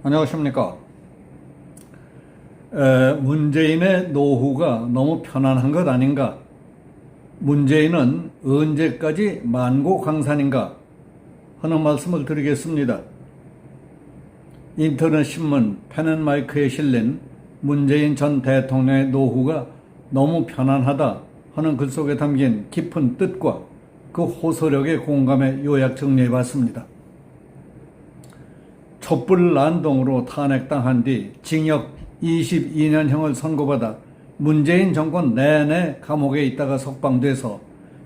안녕하십니까. 문재인의 노후가 너무 편안한 것 아닌가? 문재인은 언제까지 만고강산인가? 하는 말씀을 드리겠습니다. 인터넷 신문 펜앤마이크에 실린 문재인 전 대통령의 노후가 너무 편안하다 하는 글 속에 담긴 깊은 뜻과 그 호소력의 공감에 요약 정리해봤습니다. 촛불 난동으로 탄핵당한 뒤 징역 22년형을 선고받아 문재인 정권 내내 감옥에 있다가 석방돼서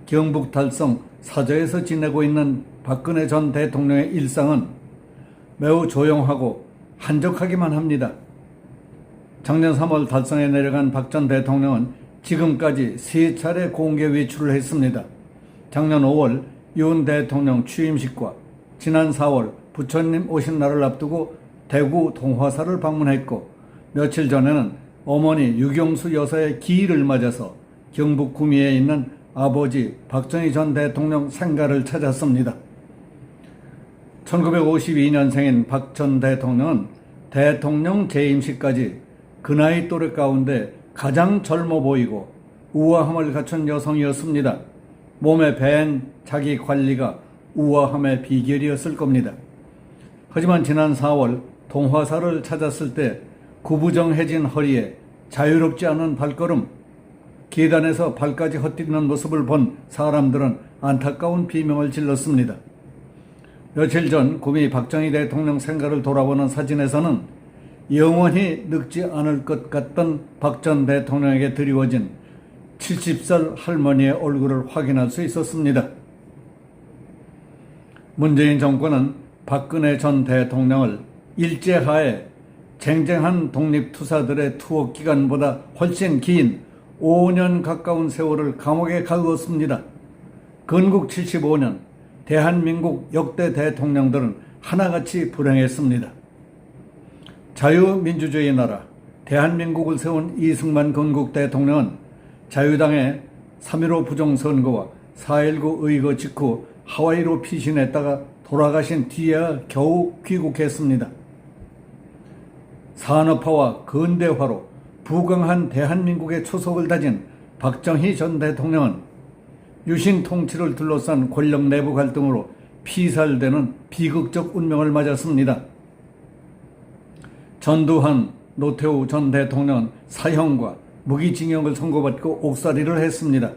경북 달성 사저에서 지내고 있는 박근혜 전 대통령의 일상은 매우 조용하고 한적하기만 합니다. 작년 3월 달성에 내려간 박 전 대통령은 지금까지 3차례 공개 외출을 했습니다. 작년 5월 윤 대통령 취임식과 지난 4월 부처님 오신 날을 앞두고 대구 동화사를 방문했고, 며칠 전에는 어머니 유경수 여사의 기일을 맞아서 경북 구미에 있는 아버지 박정희 전 대통령 생가를 찾았습니다. 1952년생인 박 전 대통령은 대통령 재임식까지 그 나이 또래 가운데 가장 젊어 보이고 우아함을 갖춘 여성이었습니다. 몸에 배인 자기 관리가 우아함의 비결이었을 겁니다. 하지만 지난 4월 동화사를 찾았을 때 구부정해진 허리에 자유롭지 않은 발걸음, 계단에서 발까지 헛디디는 모습을 본 사람들은 안타까운 비명을 질렀습니다. 며칠 전 구미 박정희 대통령 생가를 돌아보는 사진에서는 영원히 늙지 않을 것 같던 박 전 대통령에게 드리워진 70살 할머니의 얼굴을 확인할 수 있었습니다. 문재인 정권은 박근혜 전 대통령을 일제하에 쟁쟁한 독립투사들의 투옥 기간보다 훨씬 긴 5년 가까운 세월을 감옥에 가두었습니다. 건국 75년 대한민국 역대 대통령들은 하나같이 불행했습니다. 자유민주주의 나라 대한민국을 세운 이승만 건국 대통령은 자유당의 3.15 부정선거와 4.19 의거 직후 하와이로 피신했다가 돌아가신 뒤에야 겨우 귀국했습니다. 산업화와 근대화로 부강한 대한민국의 초석을 다진 박정희 전 대통령은 유신 통치를 둘러싼 권력 내부 갈등으로 피살되는 비극적 운명을 맞았습니다. 전두환, 노태우 전 대통령은 사형과 무기징역을 선고받고 옥살이를 했습니다.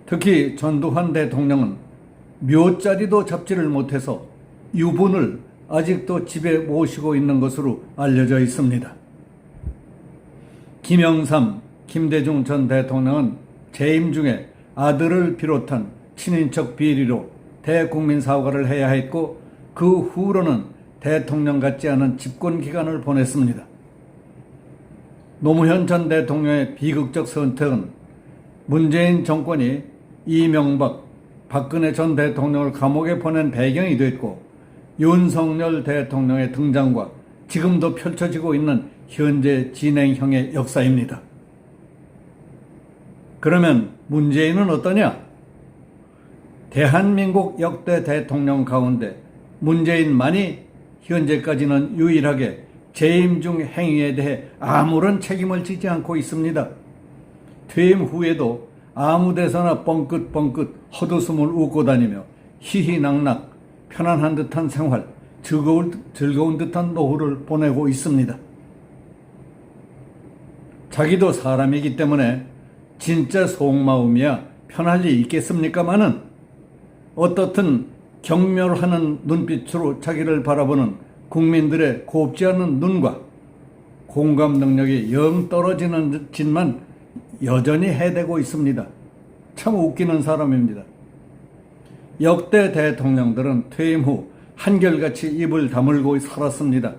특히 전두환 대통령은 묘자리도 잡지를 못해서 유분을 아직도 집에 모시고 있는 것으로 알려져 있습니다. 김영삼, 김대중 전 대통령은 재임 중에 아들을 비롯한 친인척 비리로 대국민 사과를 해야 했고, 그 후로는 대통령 같지 않은 집권 기간을 보냈습니다. 노무현 전 대통령의 비극적 선택은 문재인 정권이 이명박, 박근혜 전 대통령을 감옥에 보낸 배경이 됐고, 윤석열 대통령의 등장과 지금도 펼쳐지고 있는 현재 진행형의 역사입니다. 그러면 문재인은 어떠냐? 대한민국 역대 대통령 가운데 문재인만이 현재까지는 유일하게 재임 중 행위에 대해 아무런 책임을 지지 않고 있습니다. 퇴임 후에도 아무 데서나 뻥긋뻥긋 헛웃음을 웃고 다니며 희희낙낙 편안한 듯한 생활, 즐거운 듯한 노후를 보내고 있습니다. 자기도 사람이기 때문에 진짜 속마음이야 편할 리 있겠습니까마는 어떻든 경멸하는 눈빛으로 자기를 바라보는 국민들의 곱지 않은 눈과 공감 능력이 영 떨어지는 짓만 여전히 해대고 있습니다. 참 웃기는 사람입니다. 역대 대통령들은 퇴임 후 한결같이 입을 다물고 살았습니다.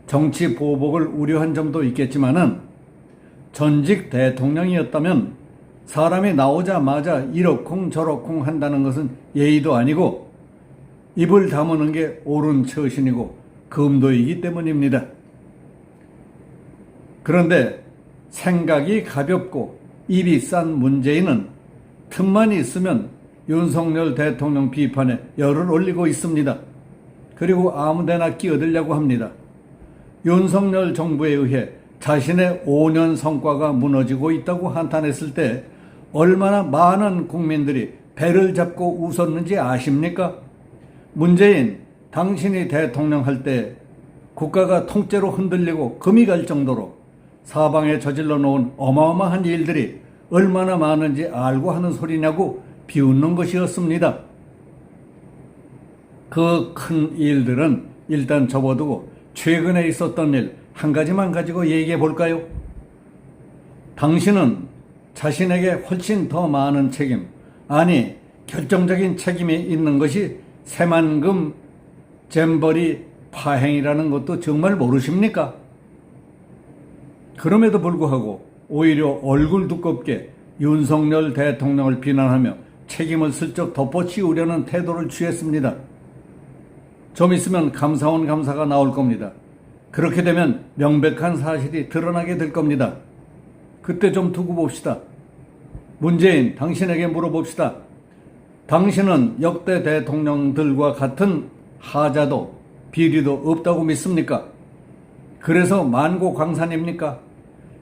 정치 보복을 우려한 점도 있겠지만은 전직 대통령이었다면 사람이 나오자마자 이러쿵 저러쿵 한다는 것은 예의도 아니고 입을 다무는 게 옳은 처신이고 금도이기 때문입니다. 그런데 생각이 가볍고 입이 싼 문재인은 틈만 있으면 윤석열 대통령 비판에 열을 올리고 있습니다. 그리고 아무데나 끼어들려고 합니다. 윤석열 정부에 의해 자신의 5년 성과가 무너지고 있다고 한탄했을 때 얼마나 많은 국민들이 배를 잡고 웃었는지 아십니까? 문재인, 당신이 대통령 할 때 국가가 통째로 흔들리고 금이 갈 정도로 사방에 저질러 놓은 어마어마한 일들이 얼마나 많은지 알고 하는 소리냐고 비웃는 것이었습니다. 그 큰 일들은 일단 접어두고 최근에 있었던 일 한 가지만 가지고 얘기해 볼까요? 당신은 자신에게 훨씬 더 많은 책임, 아니 결정적인 책임이 있는 것이 새만금 잼버리 파행이라는 것도 정말 모르십니까? 그럼에도 불구하고 오히려 얼굴 두껍게 윤석열 대통령을 비난하며 책임을 슬쩍 덮어씌우려는 태도를 취했습니다. 좀 있으면 감사원 감사가 나올 겁니다. 그렇게 되면 명백한 사실이 드러나게 될 겁니다. 그때 좀 두고 봅시다. 문재인, 당신에게 물어봅시다. 당신은 역대 대통령들과 같은 하자도 비리도 없다고 믿습니까? 그래서 만고광산입니까?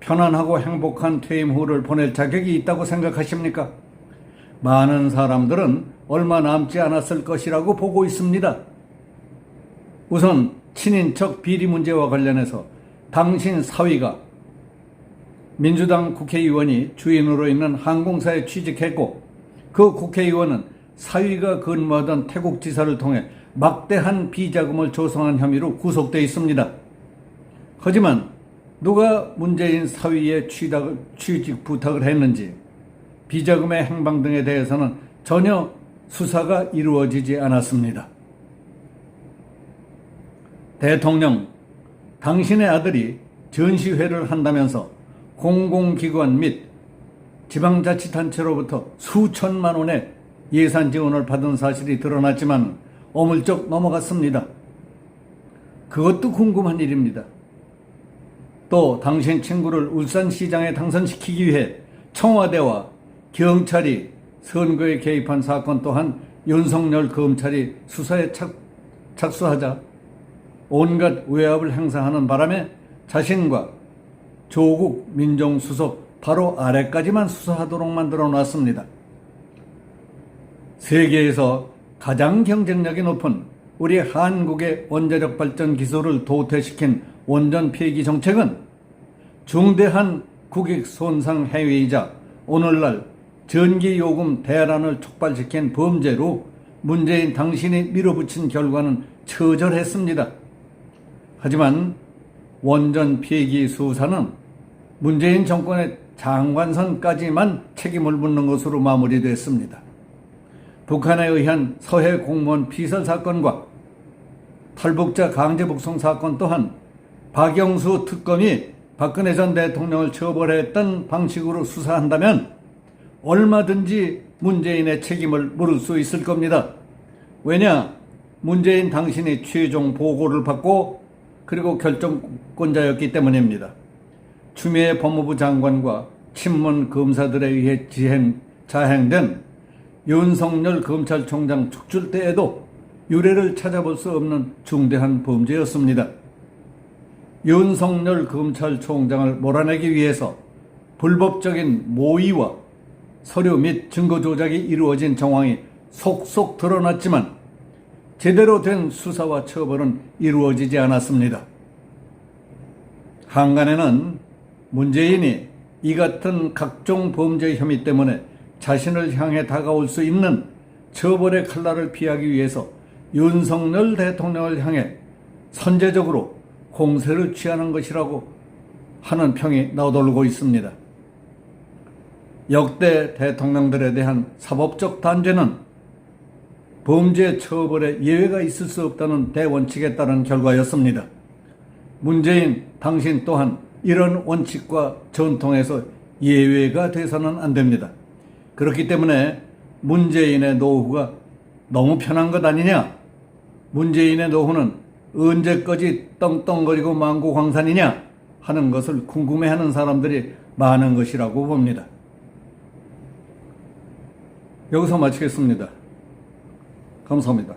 편안하고 행복한 퇴임 후를 보낼 자격이 있다고 생각하십니까? 많은 사람들은 얼마 남지 않았을 것이라고 보고 있습니다. 우선 친인척 비리 문제와 관련해서 당신 사위가 민주당 국회의원이 주인으로 있는 항공사에 취직했고 그 국회의원은 사위가 근무하던 태국지사를 통해 막대한 비자금을 조성한 혐의로 구속되어 있습니다. 하지만 누가 문재인 사위의 취직 부탁을 했는지 비자금의 행방 등에 대해서는 전혀 수사가 이루어지지 않았습니다. 대통령, 당신의 아들이 전시회를 한다면서 공공기관 및 지방자치단체로부터 수천만 원의 예산 지원을 받은 사실이 드러났지만 어물쩍 넘어갔습니다. 그것도 궁금한 일입니다. 또 당신 친구를 울산시장에 당선시키기 위해 청와대와 경찰이 선거에 개입한 사건 또한 윤석열 검찰이 수사에 착수하자 온갖 외압을 행사하는 바람에 자신과 조국 민정수석 바로 아래까지만 수사하도록 만들어 놨습니다. 세계에서 가장 경쟁력이 높은 우리 한국의 원자력 발전 기술을 도태시킨 원전 폐기 정책은 중대한 국익 손상 행위이자 오늘날 전기요금 대란을 촉발시킨 범죄로 문재인 당신이 밀어붙인 결과는 처절했습니다. 하지만 원전 폐기 수사는 문재인 정권의 장관선까지만 책임을 묻는 것으로 마무리됐습니다. 북한에 의한 서해 공무원 피살 사건과 탈북자 강제북송 사건 또한 박영수 특검이 박근혜 전 대통령을 처벌했던 방식으로 수사한다면 얼마든지 문재인의 책임을 물을 수 있을 겁니다. 왜냐? 문재인 당신이 최종 보고를 받고 그리고 결정권자였기 때문입니다. 추미애 법무부 장관과 친문 검사들에 의해 자행된 윤석열 검찰총장 축출 때에도 유례를 찾아볼 수 없는 중대한 범죄였습니다. 윤석열 검찰총장을 몰아내기 위해서 불법적인 모의와 서류 및 증거 조작이 이루어진 정황이 속속 드러났지만 제대로 된 수사와 처벌은 이루어지지 않았습니다. 한간에는 문재인이 이 같은 각종 범죄 혐의 때문에 자신을 향해 다가올 수 있는 처벌의 칼날을 피하기 위해서 윤석열 대통령을 향해 선제적으로 공세를 취하는 것이라고 하는 평이 나돌고 있습니다. 역대 대통령들에 대한 사법적 단죄는 범죄 처벌에 예외가 있을 수 없다는 대원칙에 따른 결과였습니다. 문재인 당신 또한 이런 원칙과 전통에서 예외가 돼서는 안 됩니다. 그렇기 때문에 문재인의 노후가 너무 편한 것 아니냐? 문재인의 노후는 언제까지 떵떵거리고 만고광산이냐? 하는 것을 궁금해하는 사람들이 많은 것이라고 봅니다. 여기서 마치겠습니다. 감사합니다.